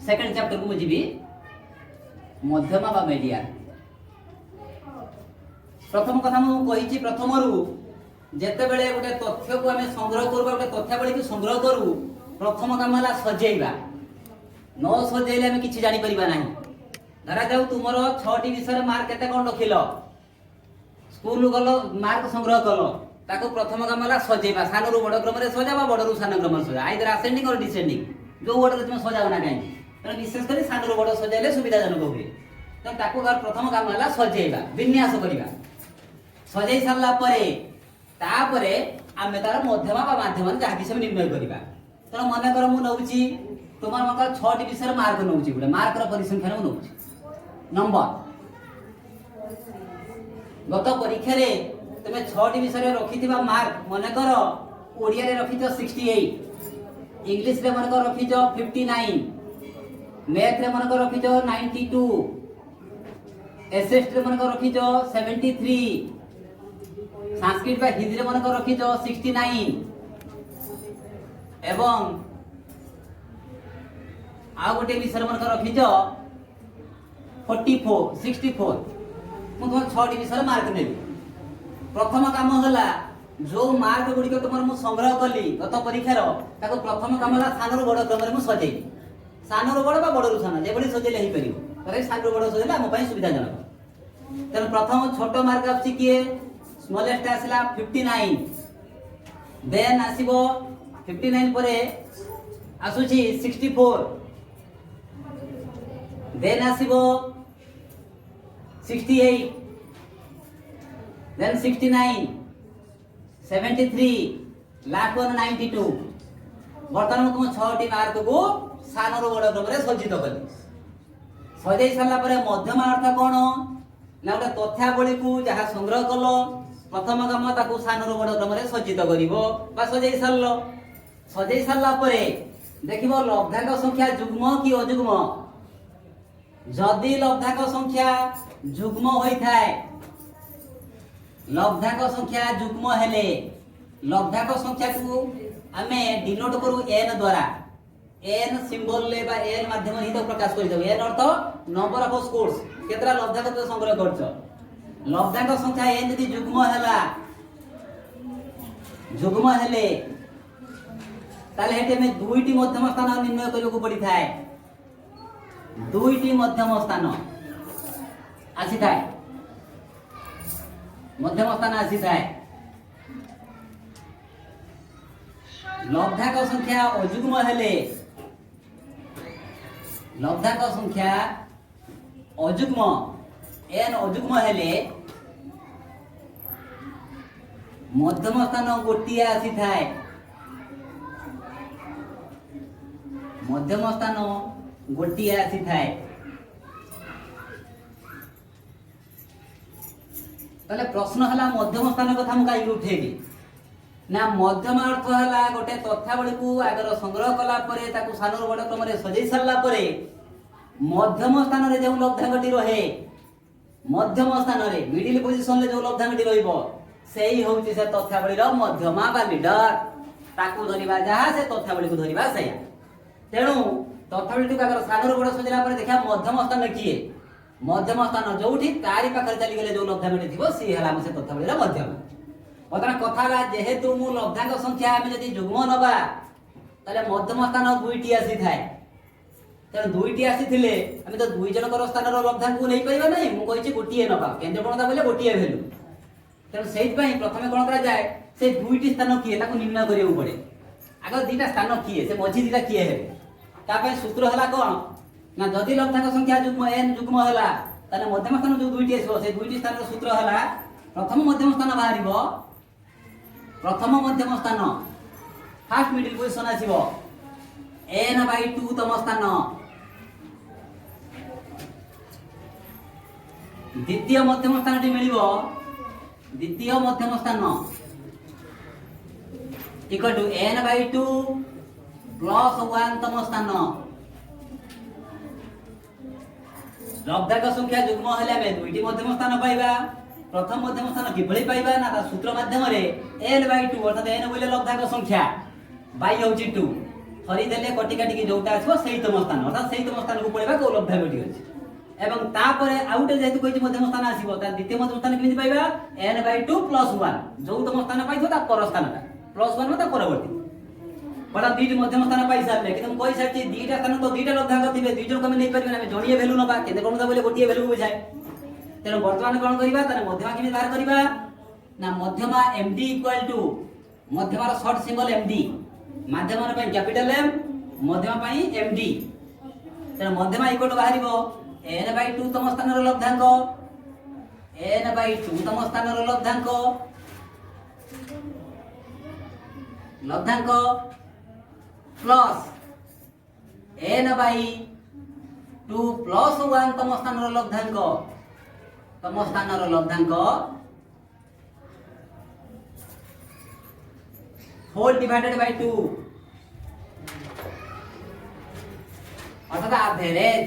Second chapter को मुझे मध्यमा बा मीडियन। प्रथम कथा मु कहिछि प्रथम रु जेते बेले गोटे तथ्य को आमे संग्रह करबा गोटे तथ्यावली को संग्रह करू प्रथम काम होला सजेइबा। न सजेइले आमे किछि जानि परिबा नाही। धरा जाऊ तुमरो 6टी विषय मार्क केते कोन रखिलो स्कूल गलो मार्क संग्रह कलो ताको प्रथम काम होला सजेइबा। सानो रु बड़ क्रम रे सजाबा बड़ रु सानो क्रम रे सजा आइदर असेंडिंग और डिसेंडिंग जो ऑर्डर तुम सजाओ ना काई त विशेष करी सानो रु बड़ सजाइले सुविधाजनक हुए। त ताको प्रथम काम होला सजेइबा विन्यास करिबा। सजाई सारला परे तापरे आमे तार मध्यमा बा माध्यम जहा कि सब निर्णय करिबा। त मन कर मु नउची तुमार मका 6टी विषय मार्क नउची गुडे मार्क र परिसंख्यान मु नउची नंबर गत परीक्षा रे तमे 6टी विषय रखिथिबा मार्क मन कर ओडिया रे रखितो 68 इंग्लिश रे मन कर रखितो 59 मैथ रे मन कर रखितो 92 एसएस रे मन कर रखितो 73 संस्कृत बा हिंदी रे मन कर रखितो 69 एवं आ गोटे विषय मन कर रखितो 64 मु तुम 6टी विषय मार्क नेबी। प्रथम काम होला जो मार्क गुडी को तुमर मु संग्रह कली गत परीक्षा रो ताको प्रथम काम होला सानो बड़ क्रम रे मु सजेई। सानो रो बड़ बा बड़ रो सानो जे बडी सजेले हेई परिबो तरे सानो बड़ सजेले हम पई सुविधा जनक। तन प्रथम छोटो मार्क आछि किए स्मॉलेस्ट आसला 59 देन आसीबो 59 परे आसुची 64 देन आसीबो 68 देन 69 73 लास्ट वन 92 वर्तमान तुम 6टी मार्क को सानो रो बड़ क्रम रे सज्जित कली। सजाई सारला परे मध्यमा अर्थ कोन ना गोटे तथ्यावली को जहा संग्रह कलो प्रथम काम ताकू सानो रो बड़ क्रम रे सज्जित करिवो बा सजाई सारलो। सजाई सारला परे देखिबो लब्धांक संख्या जुग्म कि अजुग्म। जदि लब्धांक संख्या जुग्म होई थाए लब्धांक संख्या जुग्म हेले लब्धांक संख्या को आमे डिनोट करू n द्वारा n सिंबल ले बा n माध्यम ही तो प्रकाश करि दबो। n अर्थ नंबर ऑफ स्कोर्स केतरा लब्धांक तो संग्रह करछ। लब्धांक संख्या n यदि जुग्म हैला जुग्म हेले ताले हेटे में दुईटी मध्यम स्थान निर्णय करियो को पड़ी थाए। दुईटी मध्यम स्थान आसी थाए मध्यम स्थान आसी थाए। लब्धांक संख्या अजुग्म हेले लब्धांक संख्या अजुग्म n अजुग्म हेले मध्यम स्थान गोटिए आसी थाए। मध्यम स्थान गोटिए आसी थाए। ताले प्रश्न हला मध्यम स्थान कथा हम काई उठेबी ना मध्यम अर्थ हला गोटे तथ्यावली को आगर संग्रह कला परे ताकू सानो बड़ क्रम रे सजेई सारला परे मध्यम स्थान रे जो लब्धांकटी रहे मध्यम स्थान रे मिडिल पोजीशन रे जो लब्धांकटी रहइबो सेही होउची से तथ्यावली रो मध्यमा बा लीडर ताकू धरिबा जहा से तथ्यावली को धरिबा सया। तेणु तथ्यावली को आगर सानो बड़ सजेला परे देखा मध्यम स्थान किए मध्यम स्थान जोठी तारी पाखर चली गले जो लब्धांकटी थिबो सी हला से तथ्यावली रो मध्यम। बर्तमान कथा ला जेहेतु मु लब्धांक संख्या आमे जदी जुग्म नबा ताले मध्यम स्थान दुईटी आसी थाए। तेणु दुईटी आसी थिले आमे तो दुई जनकर स्थान रो लब्धांक को नै पाइबा नै मु कहिछि गोटिए नबा केन्द्रपणता बोले गोटिए वैल्यू। तेणु सेहि पई प्रथमे कोन करा जाय से दुईटी स्थान किए ताको निर्णय करियो पड़े। आगो दीटा स्थान किए से मझी दीटा किए हेबे ता पई सूत्र हला कोन ना जदी लब्धांक संख्या जुग्म n जुग्म हला ताने मध्यम स्थान जो दुईटी आसीबो से दुईटी स्थान रो सूत्र हला प्रथम मध्यम स्थान बाहरिबो प्रथम मध्यम स्थान फर्स्ट मिडिल पोजीशन आसीबो n/2 तम स्थान द्वितीय मध्यम स्थान टी मिलिबो द्वितीय मध्यम स्थान इक्वल टू n/2 प्लस 1 तम स्थान। लब्धांक संख्या जुग्म हेले में दुईटी मध्यम स्थान पाइबा प्रथम मध्यम स्थान किभଳି पाइबा ना ता सूत्र माध्यम रे n/2 अर्थात n बोले लब्धांक संख्या बाई होची 2 खरी देले कटी काटी जोटा आछो सहीतम स्थान अर्थात सहीतम स्थान को पळेबा को लब्धागटी अछि एवं तापरे आउटे जेतु कहि मध्यम स्थान आसीबो ता द्वितीय मध्यम स्थान केमि पाइबा n/2 + 1 जो तम स्थान पाइथो ता पर स्थानटा +1 ता परवर्ती बड़ा दीट मध्यम स्थान पाइ सारले कि तुम कहि सारछि दीटा स्थान तो दीटा लब्धांग थिबे दुई जन कमे नै परिबे ना जणिए वैल्यू नबा केते कोनदा बोले गोटिए वैल्यू बुझाय तेनो वर्तमान कोन करिबा ताने मध्यमा केमि बाहर करिबा ना मध्यमा md = मध्यमार शॉर्ट सिंबल md माध्यमर पय कैपिटल m मध्यमा पय md तेनो मध्यमा इक्वल बाहरिबो n/2 तम स्थानर लब्धांक n/2 तम स्थानर लब्धांक प्लस n/2 + 1 तम स्थानर लब्धांक होल डिवाइडेड बाय 2 अर्थात एवरेज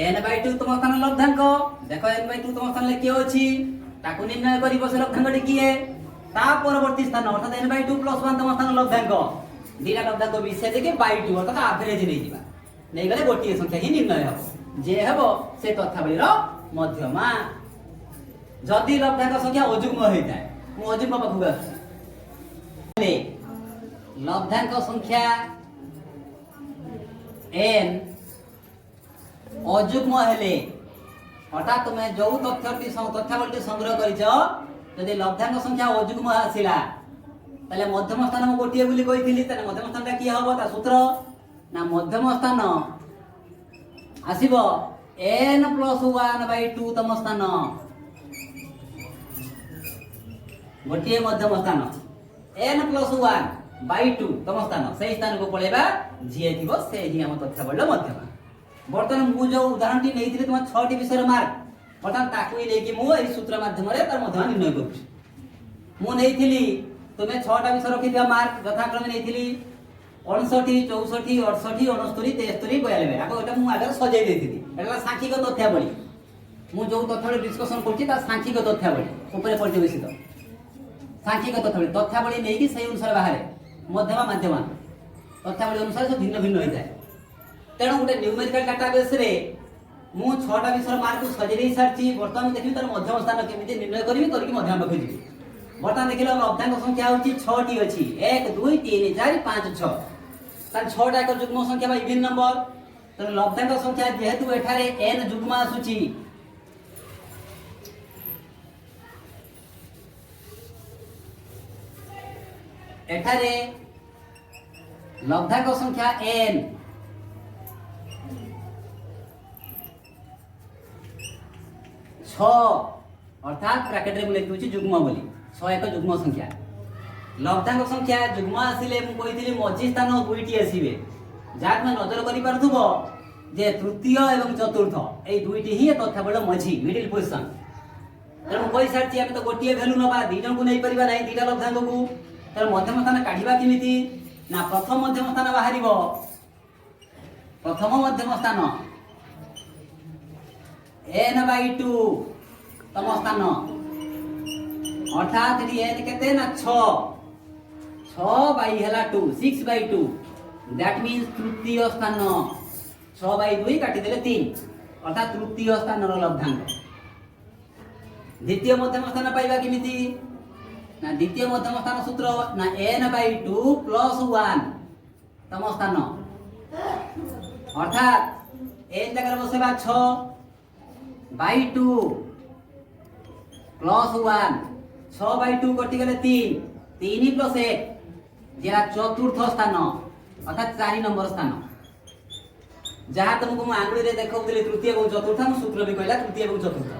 n/2 तम स्थान लब्धांक देखो n/2 तम स्थान ले किए अछि ताकू निर्णय करिबो से लब्धांकटी किए ता परवर्ती स्थान अर्थात n/2 + 1 तम स्थान लब्धांक दीटा लब्धांक विषय देके बाय 2 अर्थात एवरेज नै दिबा नै गले गोटिए संख्या ही निर्णय हो जे हेबो से तथ्यावली रो मध्यमा जदि लब्धांक संख्या अजुग्म होइताय मु अजुग्म पाखु आछि लब्धांक संख्या n अजुग्म हेले अर्थात तुम जो तथ्यावली संग्रह करिछ यदि लब्धांक संख्या अजुग्म आसिला ताले मध्यम स्थान मु गोटिए बोली कहिथिली ताले मध्यम स्थानटा की हबो ता सूत्र ना मध्यम स्थान आसीबो n + 1/2 तम स्थान गोटिए मध्यम स्थान n + 1/2 तम स्थान सेही स्थान को पळेबा जे थिबो से ही हम तथ्यावली मध्यमा बर्तमान मु जो उदाहरण टी नेइथिले तुम 6 टी विषय मार्क बर्तमान ताकू ही लेकी मु एई सूत्र माध्यम रे तार मध्यमा निर्णय करूछी मु नेइथिली तुमे 6 टा विषय रखिथिया मार्क यथाक्रमे नेइथिली 59 64 68 69 73 42 आको एटा मु आगे सजाई देथिली एटा सांख्यिक तथ्यावली मु जो तथ्यावली डिस्कशन करछि ता सांख्यिक तथ्यावली ऊपर पर्यवेसित सांख्यिक तथ्यावली नेकी सही अनुसार बाहरे मध्यमा माध्यमा तथ्यावली अनुसार से भिन्न भिन्न होई जाय तेणु गोटे न्यूमेरिकल डाटाबेस रे मु 6 टा विषय मार्क सजे दे सारछि वर्तमान देखि तार मध्यम स्थान केमिति निर्णय करबी करके मध्यम पाखे जिबी वर्तमान देखिलो लब्धांक संख्या होछि 6 टी अछि 1 2 3 4 5 6 तार 6 टा एक जुग्म संख्या बा इवन नंबर तो लब्धांक संख्या जेहेतु एठारे n जुग्म आसुछि एठारे लब्धांक संख्या n अर्थात ब्रैकेट रे लिखि होछि जुग्म बोली 6 एक जुग्म संख्या लब्धांक संख्या जुग्म आसिले मु कहिथिली मझी स्थान दुईटी आसीबे जाक में नजर करि पारथुबो जे तृतीय एवं चतुर्थ ए दुईटी ही तथ्यावली मझी मिडिल पोजीशन तर मु कहि सारछि हम तो गोटिए वैल्यू नबा दी जन को नै परिबा नै दीटा लब्धांक को तर मध्यम स्थान काढिबा किमिति ना प्रथम मध्यम स्थान बाहरिबो प्रथम मध्यम स्थान n/2 तम स्थान अर्थात यदि n केते ना 6 हेला 2 6/2 दैट मींस तृतीय स्थान 6/2 काटी देले 3 अर्थात तृतीय स्थान रो लब्धांक द्वितीय मध्यम स्थान पाइबा किमिति ना द्वितीय मध्यम स्थान सूत्र ना n/2 + 1 तम स्थान अर्थात n जगह बसेबा 6/2 + 1 6/2 कटि गले 3 3 + 1 जेरा चतुर्थ स्थान अर्थात 4 नंबर स्थान जहाँ तुमको मु आंगुली रे देखौतली तृतीय एवं चतुर्थ हम सूत्र भी कहला तृतीय एवं चतुर्थ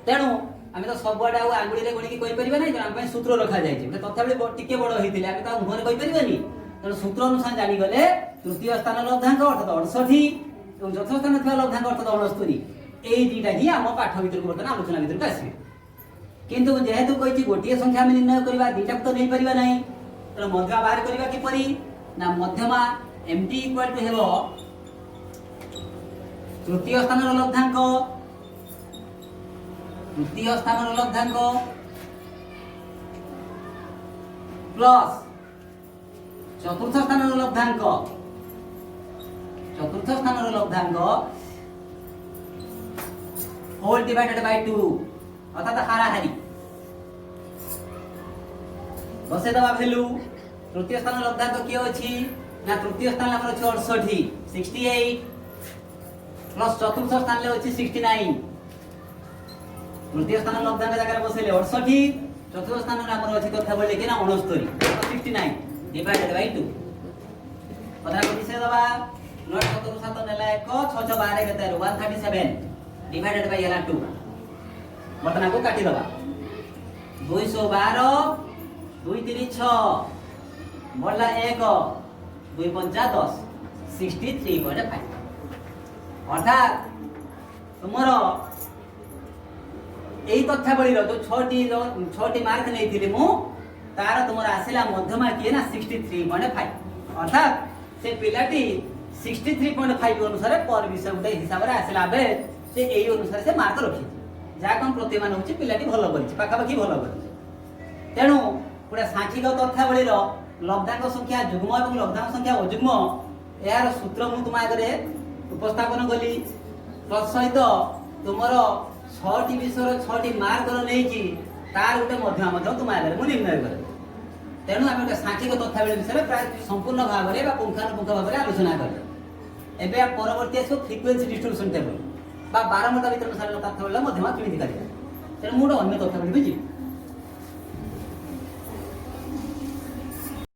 तेणु आमे तो सब बडा आंगुली रे गणिकी कहि परिबा नै हम सूत्र रखा जाय छै तथापि टिके बड़ होइतिले आमे तो मुहरे कहि परिबानी तेणु सूत्र अनुसार जानि गले तृतीय स्थान लब्धांक अर्थात 68 एवं चतुर्थ स्थान थवा लब्धांक अर्थात 69 एई दीटा ही हम पाठ भीतर को बर्तन आलोचना भीतर को आसी किंतु जेहेतु कहिछि गोटिए संख्या में निर्णय करबा दीटा तो नै परिबा नै त मध्यमा बाहर करबा कि परि ना मध्यमा md = हेबो तृतीय स्थान लब्धांक प्लस चतुर्थ स्थान लब्धांक होल डिवाइडेड बाय 2 अर्थात हाराहारी बसे दबा वैल्यू। तृतीय स्थान लब्धांक किए अछि ना तृतीय स्थान हमर अछि 68 68 प्लस चतुर्थ स्थान ले अछि 69। तृतीय स्थान लब्धांक जगह बसेले 68 चतुर्थ स्थान रे हमर अछि कथा बोले कि ना 69 69 डिवाइडेड बाय 2 पता को दिसे दबा 9 7 7 नेला 1 6 6 12 केते 137 डिवाइडेड बाय एला 2 बटना को काटी दबा 212 2 3 6 बोला 1 2 5 10 63.5 अर्थात तुमरो एई तथ्यावली रो जो 6टी मार्क नै थिले मु तार तुमरो आसिला मध्यमा किए ना 63.5 अर्थात से पिलाटी 63.5 अनुसार पर विषय गुटे हिसाब रे आसिला बे से एई अनुसार से मार्क रखि जा कोन प्रतिमान होची पिलाटी भलो करिछि पाखा पाखी भलो करिछि। तेनु गुटे सांख्यिक तथ्यावली रो लब्धांक संख्या जुग्म एवं लब्धांक संख्या अजुग्म यार सूत्र मु तुम आगे उपस्थापन कली तत्सहित तुमर 6टी विषय 6टी मार्क नै कि तार गुटे मध्य तुम आगे मु निर्णय करी। तेणु आम गोटे सांख्यिक तथ्यावली विषय प्राय संपूर्ण भाव में पुंखानुपुंख भाव में आलोचना करें। एवं परवर्ती आस फ्रिक्वेन्सी डिस्ट्रीब्यूशन टेबल बारमता भर सारे तथ्यावली मध्यमा केमी कर तेणु मुझे अन्य तथ्यावली भी जी